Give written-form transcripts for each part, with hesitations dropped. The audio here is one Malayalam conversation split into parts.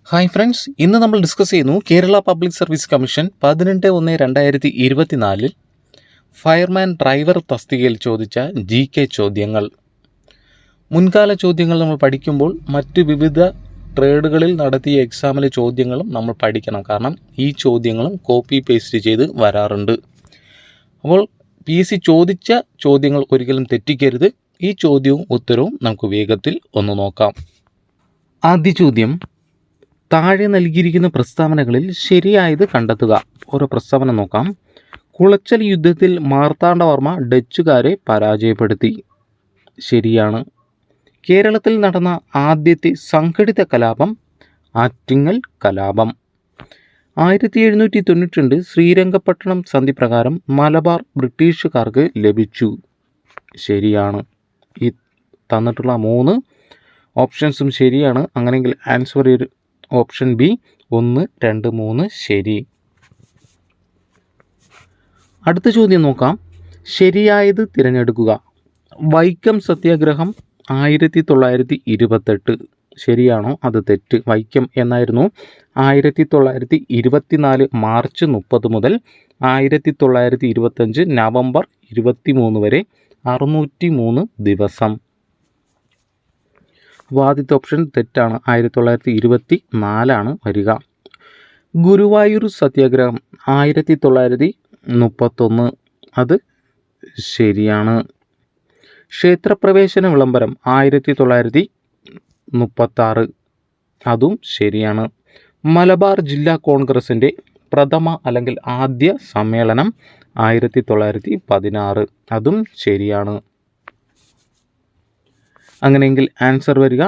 ഹായ് ഫ്രണ്ട്സ്, ഇന്ന് നമ്മൾ ഡിസ്കസ് ചെയ്യുന്നു Kerala public service commission 18/1/2024 fireman driver തസ്തികയിൽ ചോദിച്ച GK ചോദ്യങ്ങൾ. മുൻകാല ചോദ്യങ്ങൾ നമ്മൾ പഠിക്കുമ്പോൾ മറ്റ് വിവിധ ട്രേഡുകളിൽ നടത്തിയ എക്സാമിലെ ചോദ്യങ്ങളും നമ്മൾ പഠിക്കണം. കാരണം ഈ ചോദ്യങ്ങളും കോപ്പി പേസ്റ്റ് ചെയ്ത് വരാറുണ്ട്. അപ്പോൾ PSC ചോദിച്ച ചോദ്യങ്ങൾ ഒരിക്കലും തെറ്റിക്കരുത്. ഈ ചോദ്യവും ഉത്തരവും നമുക്ക് വേഗത്തിൽ ഒന്ന് നോക്കാം. ആദ്യ ചോദ്യം: താഴെ നൽകിയിരിക്കുന്ന പ്രസ്താവനകളിൽ ശരിയായത് കണ്ടെത്തുക. ഓരോ പ്രസ്താവന നോക്കാം. കുളച്ചൽ യുദ്ധത്തിൽ മാർത്താണ്ഡവർമ്മ ഡച്ചുകാരെ പരാജയപ്പെടുത്തി. ശരിയാണ്. കേരളത്തിൽ നടന്ന ആദ്യത്തെ സംഘടിത കലാപം ആറ്റിങ്ങൽ കലാപം. 1792 ശ്രീരംഗപട്ടണം സന്ധി പ്രകാരം മലബാർ ബ്രിട്ടീഷുകാർക്ക് ലഭിച്ചു. ശരിയാണ്. ഈ തന്നിട്ടുള്ള 3 ഓപ്ഷൻസും ശരിയാണ്. അങ്ങനെയെങ്കിൽ ആൻസർ ഓപ്ഷൻ ബി 1, 2, 3 ശരി. അടുത്ത ചോദ്യം നോക്കാം. ശരിയായത് തിരഞ്ഞെടുക്കുക. വൈക്കം സത്യാഗ്രഹം 1928. ശരിയാണോ? അത് തെറ്റ്. വൈക്കം എന്നായിരുന്നു 1924 മാർച്ച് 30 മുതൽ 1925 നവംബർ 23 വരെ 603 ദിവസം. ആദ്യത്തെ ഓപ്ഷൻ തെറ്റാണ്. 1924 വരിക. ഗുരുവായൂർ സത്യാഗ്രഹം 1931. അത് ശരിയാണ്. ക്ഷേത്രപ്രവേശന വിളംബരം 1936. അതും ശരിയാണ്. മലബാർ ജില്ലാ കോൺഗ്രസിൻ്റെ പ്രഥമ അല്ലെങ്കിൽ ആദ്യ സമ്മേളനം 1916. അതും ശരിയാണ്. അങ്ങനെയെങ്കിൽ ആൻസർ വരിക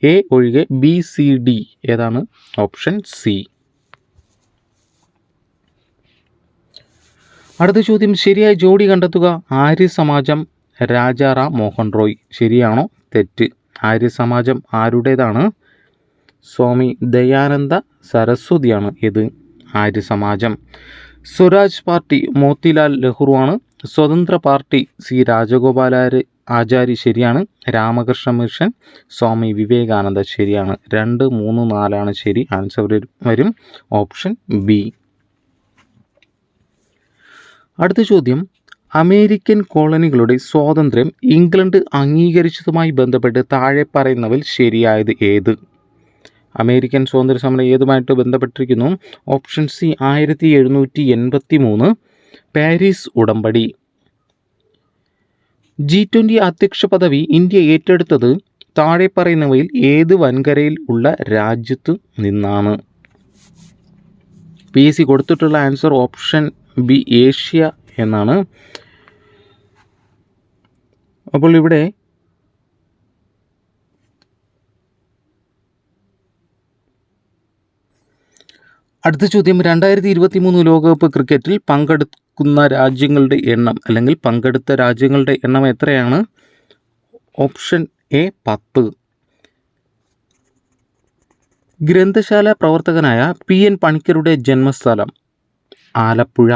എ ഒഴികെ BCD ഏതാണ്? Option C. അടുത്ത ചോദ്യം: ശരിയായ ജോഡി കണ്ടെത്തുക. ആര്യ സമാജം രാജാറാം മോഹൻ റോയ്. ശരിയാണോ? തെറ്റ്. ആര്യ സമാജം ആരുടേതാണ്? സ്വാമി ദയാനന്ദ സരസ്വതിയാണ് ഇത് ആര്യ സമാജം. സ്വരാജ് പാർട്ടി മോത്തിലാൽ നെഹ്റുവാണ്. സ്വതന്ത്ര പാർട്ടി C രാജഗോപാലാചാരി ശരിയാണ്. രാമകൃഷ്ണ മിഷൻ സ്വാമി വിവേകാനന്ദ ശരിയാണ്. 2, 3, 4 ശരി. ആൻസർ വരും ഓപ്ഷൻ ബി. അടുത്ത ചോദ്യം: അമേരിക്കൻ കോളനികളുടെ സ്വാതന്ത്ര്യം ഇംഗ്ലണ്ട് അംഗീകരിച്ചതുമായി ബന്ധപ്പെട്ട് താഴെ പറയുന്നവയിൽ ശരിയായത് ഏത്? അമേരിക്കൻ സ്വാതന്ത്ര്യ സമരം ഏതുമായിട്ട് ബന്ധപ്പെട്ടിരിക്കുന്നു? ഓപ്ഷൻ സി 1783 പാരീസ് ഉടമ്പടി. G20 അധ്യക്ഷ പദവി ഇന്ത്യ ഏറ്റെടുത്തത് താഴെ പറയുന്നവയിൽ ഏത് വൻകരയിൽ ഉള്ള രാജ്യത്തു നിന്നാണ്? PSC കൊടുത്തിട്ടുള്ള ആൻസർ ഓപ്ഷൻ ബി ഏഷ്യ എന്നാണ്. അപ്പോൾ ഇവിടെ അടുത്ത ചോദ്യം: 2023 ലോകകപ്പ് ക്രിക്കറ്റിൽ പങ്കെടുക്കുന്ന രാജ്യങ്ങളുടെ എണ്ണം അല്ലെങ്കിൽ പങ്കെടുത്ത രാജ്യങ്ങളുടെ എണ്ണം എത്രയാണ്? Option A 10. ഗ്രന്ഥശാല പ്രവർത്തകനായ PN പണിക്കരുടെ ജന്മസ്ഥലം ആലപ്പുഴ.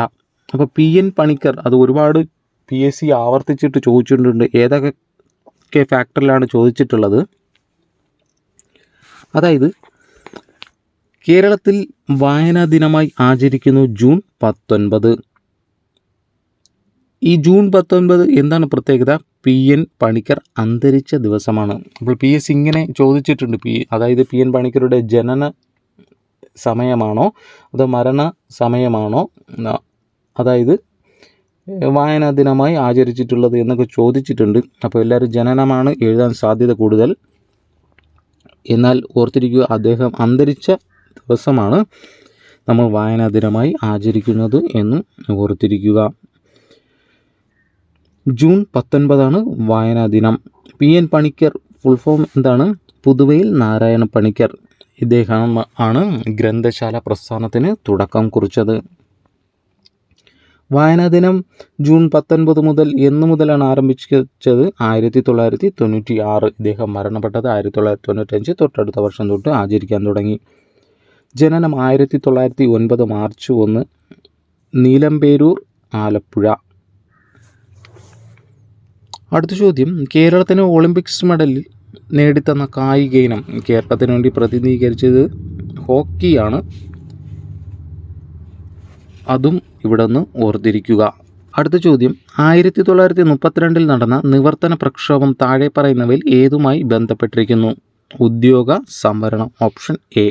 അപ്പോൾ PN പണിക്കർ അത് ഒരുപാട് PSC ആവർത്തിച്ചിട്ട് ചോദിച്ചിട്ടുണ്ട്. ഏതൊക്കെ ഫാക്ടറിലാണ് ചോദിച്ചിട്ടുള്ളത്? അതായത് കേരളത്തിൽ വായനാ ദിനമായി ആചരിക്കുന്നു ജൂൺ 19. ഈ ജൂൺ 19 എന്താണ് പ്രത്യേകത? PN പണിക്കർ അന്തരിച്ച ദിവസമാണ്. അപ്പോൾ PSC ഇങ്ങനെ ചോദിച്ചിട്ടുണ്ട്. അതായത് PN പണിക്കരുടെ ജനന സമയമാണോ അതോ മരണ സമയമാണോ, അതായത് വായനാ ദിനമായി ആചരിച്ചിട്ടുള്ളത് എന്നൊക്കെ ചോദിച്ചിട്ടുണ്ട്. അപ്പോൾ എല്ലാവരും ജനനമാണ് എഴുതാൻ സാധ്യത കൂടുതൽ. എന്നാൽ ഓർത്തിരിക്കുക, അദ്ദേഹം അന്തരിച്ച ദിവസമാണ് നമ്മൾ വായനാ ദിനമായി ആചരിക്കുന്നത് എന്നും ഓർത്തിരിക്കുക. ജൂൺ 19 വായനാ ദിനം. PN പണിക്കർ ഫുൾ ഫോം എന്താണ്? പുതുവയിൽ നാരായണ പണിക്കർ. ഇദ്ദേഹം ആണ് ഗ്രന്ഥശാല പ്രസ്ഥാനത്തിന് തുടക്കം കുറിച്ചത്. വായനാ ദിനം ജൂൺ 19 മുതൽ എന്ന് മുതലാണ് ആരംഭിച്ചത്? 1996. ഇദ്ദേഹം മരണപ്പെട്ടത് 1995. തൊട്ടടുത്ത വർഷം തൊട്ട് ആചരിക്കാൻ തുടങ്ങി. ജനനം 1909 മാർച്ച് 1, നീലമ്പേരൂർ, ആലപ്പുഴ. അടുത്ത ചോദ്യം: കേരളത്തിന് ഒളിമ്പിക്സ് മെഡൽ നേടിത്തന്ന കായിക ഇനം കേരളത്തിന് വേണ്ടി പ്രതിനിധീകരിച്ചത് ഹോക്കിയാണ്. അതും ഇവിടെ നിന്ന് ഓർത്തിരിക്കുക. അടുത്ത ചോദ്യം, 1932 നടന്ന നിവർത്തന പ്രക്ഷോഭം താഴെ പറയുന്നവയിൽ ഏതുമായി ബന്ധപ്പെട്ടിരിക്കുന്നു? ഉദ്യോഗ സംവരണം. Option A.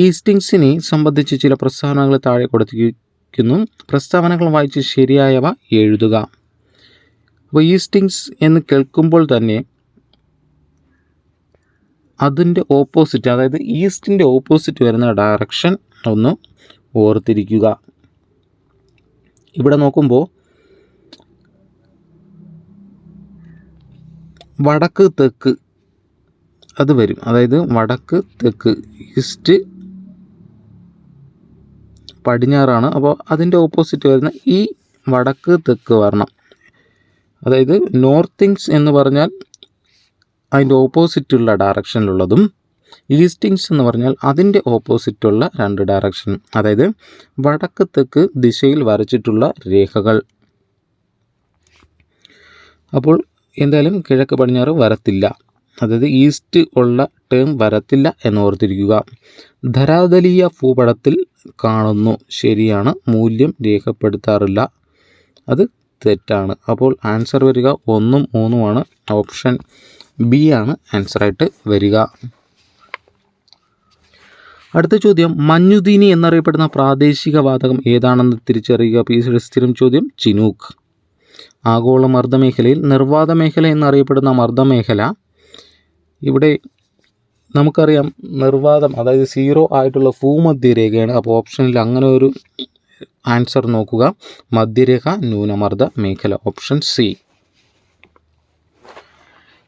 ഈസ്റ്റിങ്സിനെ സംബന്ധിച്ച് ചില പ്രസ്താവനകൾ താഴെ കൊടുത്തിരിക്കുന്നു. പ്രസ്താവനകൾ വായിച്ച് ശരിയായവ എഴുതുക. അപ്പോൾ ഈസ്റ്റിങ്സ് എന്ന് കേൾക്കുമ്പോൾ തന്നെ അതിൻ്റെ ഓപ്പോസിറ്റ്, അതായത് ഈസ്റ്റിൻ്റെ ഓപ്പോസിറ്റ് വരുന്ന ഡയറക്ഷൻ ഒന്ന് ഓർത്തിരിക്കുക. ഇവിടെ നോക്കുമ്പോൾ വടക്ക് തെക്ക് അത് വരും. അതായത് വടക്ക് തെക്ക്, ഈസ്റ്റ് പടിഞ്ഞാറാണ്. അപ്പോൾ അതിൻ്റെ ഓപ്പോസിറ്റ് വരുന്ന ഈ വടക്ക് തെക്ക് വരണം. അതായത് നോർത്തിങ്സ് എന്ന് പറഞ്ഞാൽ അതിൻ്റെ ഓപ്പോസിറ്റുള്ള ഡയറക്ഷനിലുള്ളതും, ഈസ്റ്റിങ്സ് എന്ന് പറഞ്ഞാൽ അതിൻ്റെ ഓപ്പോസിറ്റുള്ള രണ്ട് ഡയറക്ഷൻ, അതായത് വടക്ക് തെക്ക് ദിശയിൽ വരച്ചിട്ടുള്ള രേഖകൾ. അപ്പോൾ എന്തായാലും കിഴക്ക് പടിഞ്ഞാറ് വരത്തില്ല, അതായത് ഈസ്റ്റ് ഉള്ള ടേം വരത്തില്ല എന്ന് ഓർത്തിരിക്കുക. ധരാതലീയ ഭൂപടത്തിൽ കാണുന്നു, ശരിയാണ്. മൂല്യം രേഖപ്പെടുത്താറില്ല, അത് തെറ്റാണ്. അപ്പോൾ ആൻസർ വരിക 1ഉം 3ഉമാണ്. ഓപ്ഷൻ ബി ആണ് ആൻസറായിട്ട് വരിക. അടുത്ത ചോദ്യം, മഞ്ഞുതീനി എന്നറിയപ്പെടുന്ന പ്രാദേശിക വാതകം ഏതാണെന്ന് തിരിച്ചറിയുക. PSCയുടെ സ്ഥിരം ചോദ്യം ചിനൂക്ക്. ആഗോള മർദ്ദമേഖലയിൽ നിർവാത മേഖല എന്നറിയപ്പെടുന്ന മർദ്ദമേഖല, ഇവിടെ നമുക്കറിയാം നിർവാതം അതായത് 0 ആയിട്ടുള്ള ഭൂമധ്യരേഖയാണ്. അപ്പോൾ ഓപ്ഷനിൽ അങ്ങനെ ഒരു ആൻസർ നോക്കുക. മധ്യരേഖ ന്യൂനമർദ്ദ മേഖല. Option C.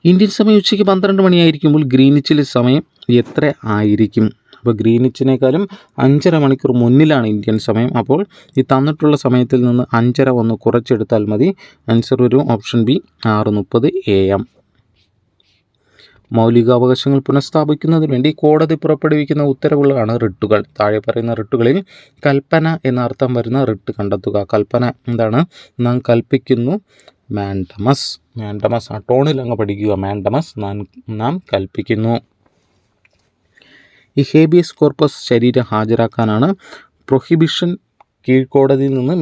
ഇന്ത്യൻ സമയം ഉച്ചയ്ക്ക് 12 മണിയായിരിക്കുമ്പോൾ ഗ്രീനിച്ചിലെ സമയം എത്ര ആയിരിക്കും? അപ്പോൾ ഗ്രീനിച്ചിനേക്കാളും 5.5 മണിക്കൂർ മുന്നിലാണ് ഇന്ത്യൻ സമയം. അപ്പോൾ ഈ തന്നിട്ടുള്ള സമയത്തിൽ നിന്ന് 5.5 ഒന്ന് കുറച്ചെടുത്താൽ മതി. ആൻസർ വരും ഓപ്ഷൻ ബി 6:30 AM. മൗലികാവകാശങ്ങൾ പുനഃസ്ഥാപിക്കുന്നതിന് വേണ്ടി കോടതി പുറപ്പെടുവിക്കുന്ന ഉത്തരവുകളാണ് റിട്ടുകൾ. താഴെ പറയുന്ന റിട്ടുകളിൽ കൽപ്പന എന്ന അർത്ഥം വരുന്ന റിട്ട് കണ്ടെത്തുക. കൽപ്പന എന്താണ്? നാം കൽപ്പിക്കുന്നു. മാൻഡമസ്. മാൻഡമസ് ആ ടോണിൽ അങ്ങ് പഠിക്കുക. മാൻഡമസ് നാം കൽപ്പിക്കുന്നു. ഈ ഹേബിയസ് കോർപ്പസ് ശരീരം ഹാജരാക്കാനാണ് പ്രൊഹിബിഷൻ കീഴ്ക്കോടതിയിൽ നിന്ന്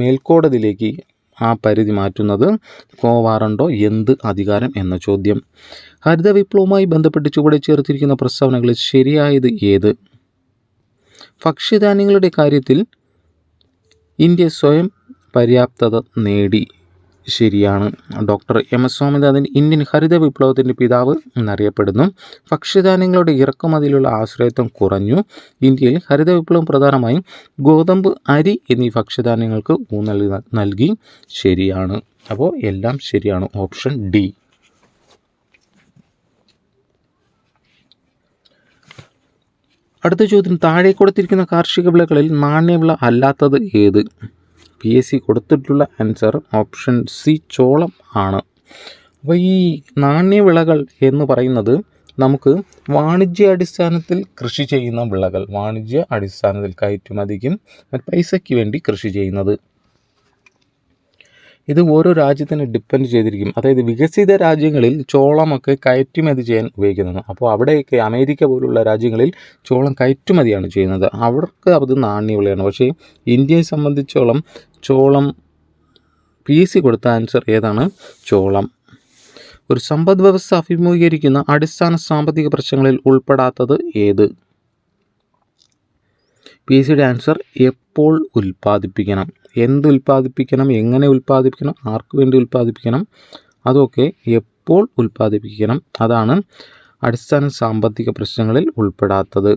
മേൽക്കോടതിയിലേക്ക് ആ പരിധി മാറ്റുന്നത്. കോവാറണ്ടോ എന്ത് അധികാരം എന്ന ചോദ്യം. ഹരിത വിപ്ലവവുമായി ബന്ധപ്പെട്ട് ചുവടെ ചേർത്തിരിക്കുന്ന പ്രസ്താവനകളിൽ ശരിയായത് ഏത്? ഭക്ഷ്യധാന്യങ്ങളുടെ കാര്യത്തിൽ ഇന്ത്യ സ്വയം പര്യാപ്തത നേടി, ശരിയാണ്. ഡോക്ടർ MS സ്വാമിനാഥൻ ഇന്ത്യൻ ഹരിത വിപ്ലവത്തിൻ്റെ പിതാവ് എന്നറിയപ്പെടുന്നു. ഭക്ഷ്യധാന്യങ്ങളുടെ ഇറക്കുമതിയിലുള്ള ആശ്രയത്വം കുറഞ്ഞു. ഇന്ത്യയിൽ ഹരിത വിപ്ലവം പ്രധാനമായും ഗോതമ്പ്, അരി എന്നീ ഭക്ഷ്യധാന്യങ്ങൾക്ക് ഊന്നൽ നൽകി, ശരിയാണ്. അപ്പോൾ എല്ലാം ശരിയാണ്. Option D. അടുത്ത ചോദ്യം, താഴെ കൊടുത്തിരിക്കുന്ന കാർഷിക വിളകളിൽ നാണ്യവിള അല്ലാത്തത് ഏത്? PSC കൊടുത്തിട്ടുള്ള ആൻസർ ഓപ്ഷൻ സി ചോളം ആണ്. അപ്പോൾ ഈ നാണ്യവിളകൾ എന്ന് പറയുന്നത് നമുക്ക് വാണിജ്യാടിസ്ഥാനത്തിൽ കൃഷി ചെയ്യുന്ന വിളകൾ, വാണിജ്യ അടിസ്ഥാനത്തിൽ കയറ്റുമതിക്കും പൈസയ്ക്ക് വേണ്ടി കൃഷി ചെയ്യുന്നത്. ഇത് ഓരോ രാജ്യത്തിനെ ഡിപ്പെൻഡ് ചെയ്തിരിക്കും. അതായത് വികസിത രാജ്യങ്ങളിൽ ചോളമൊക്കെ കയറ്റുമതി ചെയ്യാൻ ഉപയോഗിക്കുന്നത്. അപ്പോൾ അവിടെയൊക്കെ അമേരിക്ക പോലുള്ള രാജ്യങ്ങളിൽ ചോളം കയറ്റുമതിയാണ് ചെയ്യുന്നത്. അവർക്ക് അത് നാണ്യവിളയാണ്. പക്ഷേ ഇന്ത്യയെ സംബന്ധിച്ചോളം ചോളം PSC കൊടുത്ത ആൻസർ ഏതാണ്? ചോളം. ഒരു സമ്പദ് വ്യവസ്ഥ അഭിമുഖീകരിക്കുന്ന അടിസ്ഥാന സാമ്പത്തിക പ്രശ്നങ്ങളിൽ ഉൾപ്പെടാത്തത് ഏത്? PSCയുടെ ആൻസർ എപ്പോൾ ഉൽപ്പാദിപ്പിക്കണം, എന്ത് ഉൽപ്പാദിപ്പിക്കണം, എങ്ങനെ ഉൽപ്പാദിപ്പിക്കണം, ആർക്ക് വേണ്ടി ഉൽപ്പാദിപ്പിക്കണം, അതൊക്കെ എപ്പോൾ ഉൽപ്പാദിപ്പിക്കണം, അതാണ് അടിസ്ഥാന സാമ്പത്തിക പ്രശ്നങ്ങളിൽ ഉൾപ്പെടാത്തത്.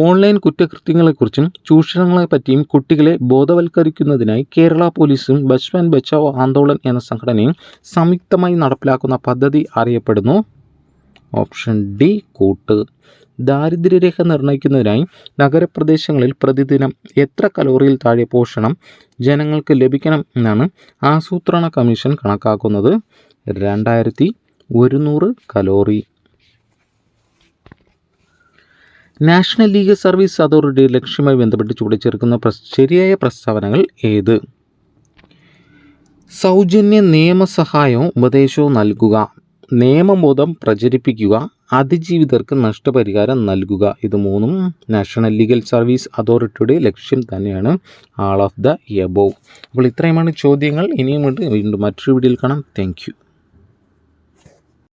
ഓൺലൈൻ കുറ്റകൃത്യങ്ങളെക്കുറിച്ചും ചൂഷണങ്ങളെപ്പറ്റിയും കുട്ടികളെ ബോധവൽക്കരിക്കുന്നതിനായി കേരള പോലീസും ബച്പൻ ബച്ചാവോ ആന്തോളൻ എന്ന സംഘടനയും സംയുക്തമായി നടപ്പിലാക്കുന്ന പദ്ധതി അറിയപ്പെടുന്നു. ഓപ്ഷൻ ഡി കൂട്ട്. ദാരിദ്ര്യരേഖ നിർണ്ണയിക്കുന്നതിനായി നഗരപ്രദേശങ്ങളിൽ പ്രതിദിനം എത്ര കലോറിയിൽ താഴെ പോഷണം ജനങ്ങൾക്ക് ലഭിക്കണം എന്നാണ് ആസൂത്രണ കമ്മീഷൻ കണക്കാക്കുന്നത്? 2100 calorie. National legal service authority ലക്ഷ്യവുമായി ബന്ധപ്പെട്ട് ചുവടെ ചേർക്കുന്ന ശരിയായ പ്രസ്താവനകൾ ഏത്? സൗജന്യ നിയമസഹായവും ഉപദേശവും നൽകുക, നിയമബോധം പ്രചരിപ്പിക്കുക, അതിജീവിതർക്ക് നഷ്ടപരിഹാരം നൽകുക. ഇത് മൂന്നും നാഷണൽ ലീഗൽ സർവീസ് അതോറിറ്റിയുടെ ലക്ഷ്യം തന്നെയാണ്. All of the above. അപ്പോൾ ഇത്രയുമാണ് ചോദ്യങ്ങൾ. ഇനിയുമുണ്ട്. വീണ്ടും മറ്റൊരു വീഡിയോയിൽ കാണാം. Thank you.